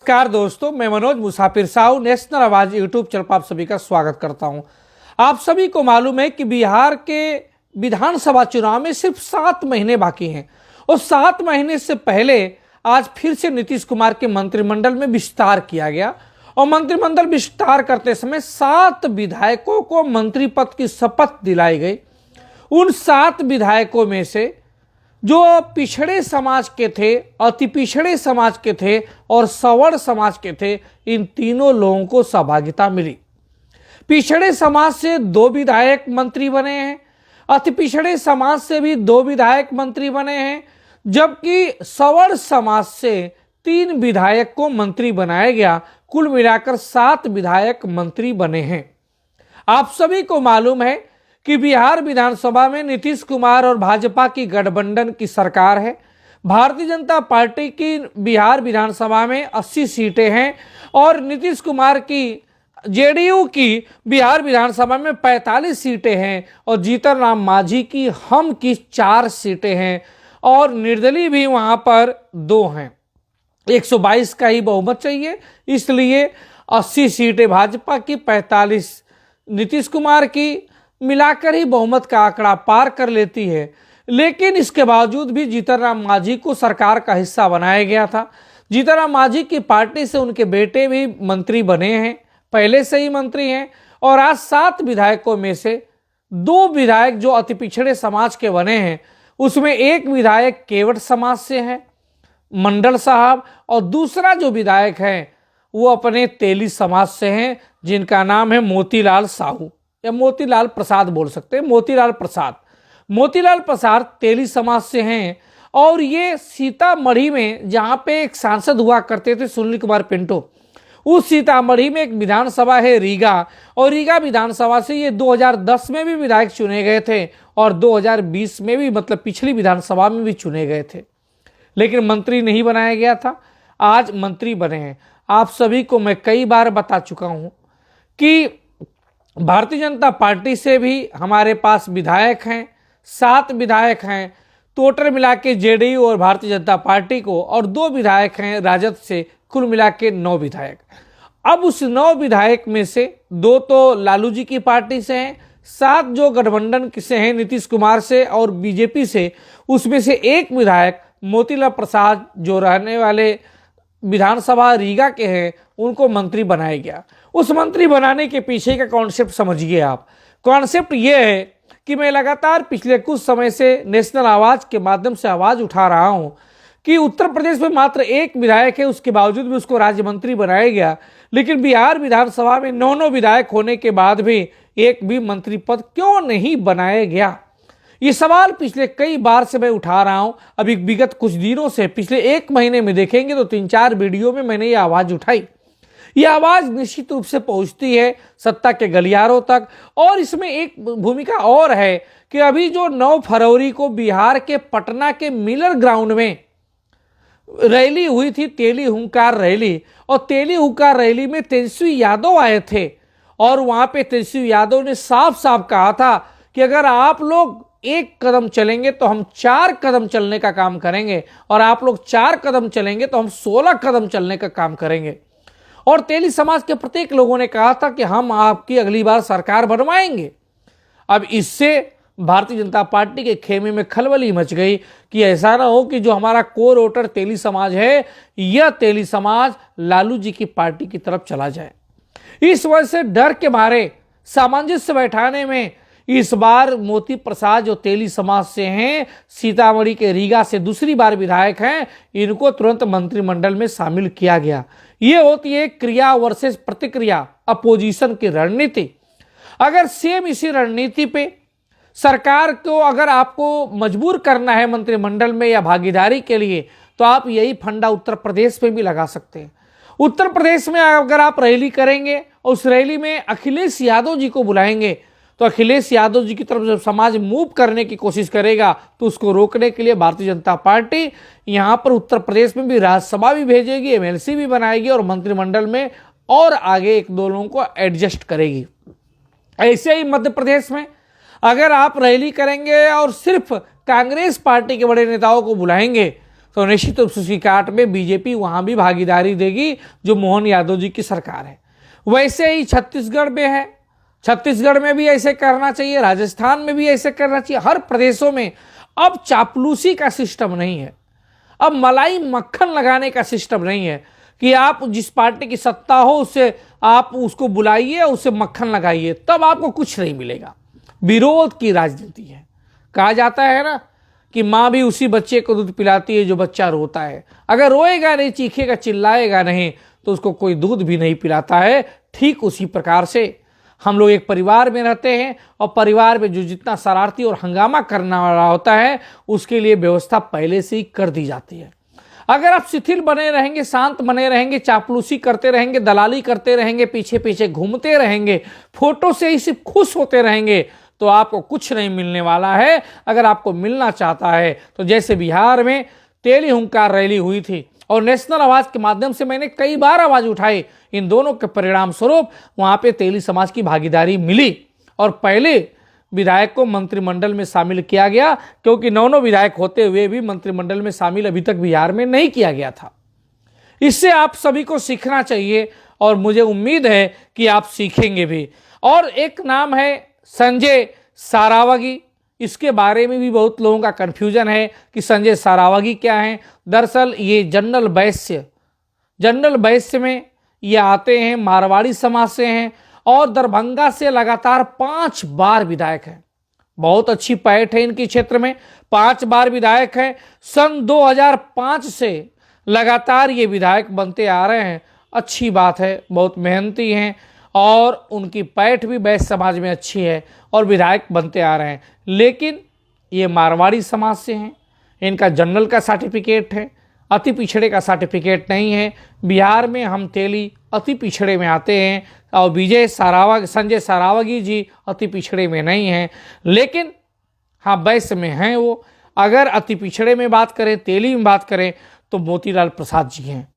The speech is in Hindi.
नमस्कार दोस्तों, मैं मनोज मुसाफिर साहू नेशनल आवाज यूट्यूब चैनल पर आप सभी का स्वागत करता हूं। आप सभी को मालूम है कि बिहार के विधानसभा चुनाव में सिर्फ 7 महीने बाकी हैं और 7 महीने से पहले आज फिर से नीतीश कुमार के मंत्रिमंडल में विस्तार किया गया और मंत्रिमंडल विस्तार करते समय 7 विधायकों को मंत्री पद की शपथ दिलाई गई। उन 7 विधायकों में से जो पिछड़े समाज के थे, अति पिछड़े समाज के थे और सवर्ण समाज के थे, इन तीनों लोगों को सहभागिता मिली। पिछड़े समाज से 2 विधायक मंत्री बने हैं, अति पिछड़े समाज से भी 2 विधायक मंत्री बने हैं, जबकि सवर्ण समाज से 3 विधायक को मंत्री बनाया गया। कुल मिलाकर 7 विधायक मंत्री बने हैं। आप सभी को मालूम है कि बिहार विधानसभा में नीतीश कुमार और भाजपा की गठबंधन की सरकार है। भारतीय जनता पार्टी की बिहार विधानसभा में 80 सीटें हैं और नीतीश कुमार की जेडीयू की बिहार विधानसभा में 45 सीटें हैं और जीतन राम मांझी की हम की 4 सीटें हैं और निर्दलीय भी वहां पर 2 हैं। 122 का ही बहुमत चाहिए, इसलिए 80 सीटें भाजपा की, 45 नीतीश कुमार की, मिलाकर ही बहुमत का आंकड़ा पार कर लेती है। लेकिन इसके बावजूद भी जीतन राम मांझी को सरकार का हिस्सा बनाया गया था। जीतन राम मांझी की पार्टी से उनके बेटे भी मंत्री बने हैं, पहले से ही मंत्री हैं और आज 7 विधायकों में से 2 विधायक जो अति पिछड़े समाज के बने हैं, उसमें एक विधायक केवट समाज से है, मंडल साहब, और दूसरा जो विधायक है वो अपने तेली समाज से हैं, जिनका नाम है मोतीलाल साहू या मोतीलाल प्रसाद बोल सकते हैं। मोतीलाल प्रसाद तेली समाज से हैं और ये सीतामढ़ी में जहां पे एक सांसद हुआ करते थे सुनील कुमार पिंटो, उस सीतामढ़ी में एक विधानसभा है रीगा, और रीगा विधानसभा से ये 2010 में भी विधायक चुने गए थे और 2020 में भी, मतलब पिछली विधानसभा में भी चुने गए थे, लेकिन मंत्री नहीं बनाया गया था। आज मंत्री बने हैं। आप सभी को मैं कई बार बता चुका हूं कि भारतीय जनता पार्टी से भी हमारे पास विधायक हैं, 7 विधायक हैं, टोटल मिला के जेडीयू और भारतीय जनता पार्टी को, और 2 विधायक हैं राजद से, कुल मिला के 9 विधायक। अब उस 9 विधायक में से 2 तो लालू जी की पार्टी से हैं, 7 जो गठबंधन से हैं नीतीश कुमार से और बीजेपी से, उसमें से एक विधायक मोतीलाल प्रसाद जो रहने वाले विधानसभा रीगा के हैं, उनको मंत्री बनाया गया। उस मंत्री बनाने के पीछे का कॉन्सेप्ट समझिए आप। कॉन्सेप्ट ये है कि मैं लगातार पिछले कुछ समय से नेशनल आवाज के माध्यम से आवाज उठा रहा हूं कि उत्तर प्रदेश में मात्र 1 विधायक है, उसके बावजूद भी उसको राज्य मंत्री बनाया गया, लेकिन बिहार विधानसभा में 9 विधायक होने के बाद भी एक भी मंत्री पद क्यों नहीं बनाया गया। ये सवाल पिछले कई बार से मैं उठा रहा हूं। अभी विगत कुछ दिनों से, पिछले 1 महीने में देखेंगे तो 3-4 वीडियो में मैंने ये आवाज उठाई। ये आवाज निश्चित रूप से पहुंचती है सत्ता के गलियारों तक। और इसमें एक भूमिका और है कि अभी जो 9 फरवरी को बिहार के पटना के मिलर ग्राउंड में रैली हुई थी, तेली हुंकार रैली, और तेली हुंकार रैली में तेजस्वी यादव आए थे और वहां पे तेजस्वी यादव ने साफ साफ कहा था कि अगर आप लोग 1 कदम चलेंगे तो हम 4 कदम चलने का काम करेंगे, और आप लोग 4 कदम चलेंगे तो हम 16 कदम चलने का काम करेंगे। और तेली समाज के प्रत्येक लोगों ने कहा था कि हम आपकी अगली बार सरकार बनवाएंगे। अब इससे भारतीय जनता पार्टी के खेमे में खलबली मच गई कि ऐसा ना हो कि जो हमारा कोर वोटर तेली समाज है, यह तेली समाज लालू जी की पार्टी की तरफ चला जाए। इस वजह से डर के मारे सामंजस्य बैठाने में इस बार मोती प्रसाद जो तेली समाज से हैं, सीतामढ़ी के रीगा से दूसरी बार विधायक हैं, इनको तुरंत मंत्रिमंडल में शामिल किया गया। ये होती है क्रिया वर्सेस प्रतिक्रिया, अपोजिशन की रणनीति। अगर सेम इसी रणनीति पे सरकार को अगर आपको मजबूर करना है मंत्रिमंडल में या भागीदारी के लिए, तो आप यही फंडा उत्तर प्रदेश में भी लगा सकते हैं। उत्तर प्रदेश में अगर आप रैली करेंगे और उस रैली में अखिलेश यादव जी को बुलाएंगे, तो अखिलेश यादव जी की तरफ जब समाज मूव करने की कोशिश करेगा तो उसको रोकने के लिए भारतीय जनता पार्टी यहां पर उत्तर प्रदेश में भी राज्यसभा भी भेजेगी, एमएलसी भी बनाएगी और मंत्रिमंडल में और आगे 1-2 लोगों को एडजस्ट करेगी। ऐसे ही मध्य प्रदेश में अगर आप रैली करेंगे और सिर्फ कांग्रेस पार्टी के बड़े नेताओं को बुलाएंगे तो निश्चित रूप से उसकी काट में बीजेपी वहां भी भागीदारी देगी जो मोहन यादव जी की सरकार है। वैसे ही छत्तीसगढ़ में है, छत्तीसगढ़ में भी ऐसे करना चाहिए, राजस्थान में भी ऐसे करना चाहिए। हर प्रदेशों में अब चापलूसी का सिस्टम नहीं है, अब मलाई मक्खन लगाने का सिस्टम नहीं है कि आप जिस पार्टी की सत्ता हो उससे आप उसको बुलाइए, उससे मक्खन लगाइए, तब आपको कुछ नहीं मिलेगा। विरोध की राजनीति है। कहा जाता है ना कि माँ भी उसी बच्चे को दूध पिलाती है जो बच्चा रोता है। अगर रोएगा नहीं, चीखेगा, चिल्लाएगा नहीं, तो उसको कोई दूध भी नहीं पिलाता है। ठीक उसी प्रकार से हम लोग एक परिवार में रहते हैं और परिवार में जो जितना शरारती और हंगामा करने वाला होता है उसके लिए व्यवस्था पहले से ही कर दी जाती है। अगर आप शिथिल बने रहेंगे, शांत बने रहेंगे, चापलूसी करते रहेंगे, दलाली करते रहेंगे, पीछे पीछे घूमते रहेंगे, फोटो से ही सिर्फ खुश होते रहेंगे, तो आपको कुछ नहीं मिलने वाला है। अगर आपको मिलना चाहता है तो जैसे बिहार में तेली हुंकार रैली हुई थी और नेशनल आवाज के माध्यम से मैंने कई बार आवाज उठाई, इन दोनों के परिणाम स्वरूप वहां पे तेली समाज की भागीदारी मिली और पहले विधायक को मंत्रिमंडल में शामिल किया गया, क्योंकि 9 विधायक होते हुए भी मंत्रिमंडल में शामिल अभी तक बिहार में नहीं किया गया था। इससे आप सभी को सीखना चाहिए और मुझे उम्मीद है कि आप सीखेंगे भी। और एक नाम है संजय सारावगी, इसके बारे में भी बहुत लोगों का कंफ्यूजन है कि संजय सारावगी क्या है। दरअसल ये जनरल वैश्य में ये आते हैं, मारवाड़ी समाज से हैं और दरभंगा से लगातार 5 बार विधायक हैं। बहुत अच्छी पैठ है इनकी क्षेत्र में, 5 बार विधायक है। सन 2005 से लगातार ये विधायक बनते आ रहे हैं। अच्छी बात है, बहुत मेहनती हैं और उनकी पैठ भी वैश्य समाज में अच्छी है और विधायक बनते आ रहे हैं। लेकिन ये मारवाड़ी समाज से हैं, इनका जनरल का सर्टिफिकेट है, अति पिछड़े का सर्टिफिकेट नहीं है। बिहार में हम तेली अति पिछड़े में आते हैं और संजय सारावगी जी अति पिछड़े में नहीं हैं, लेकिन हाँ वैश्य में हैं वो। अगर अति पिछड़े में बात करें, तेली में बात करें तो मोतीलाल प्रसाद जी हैं।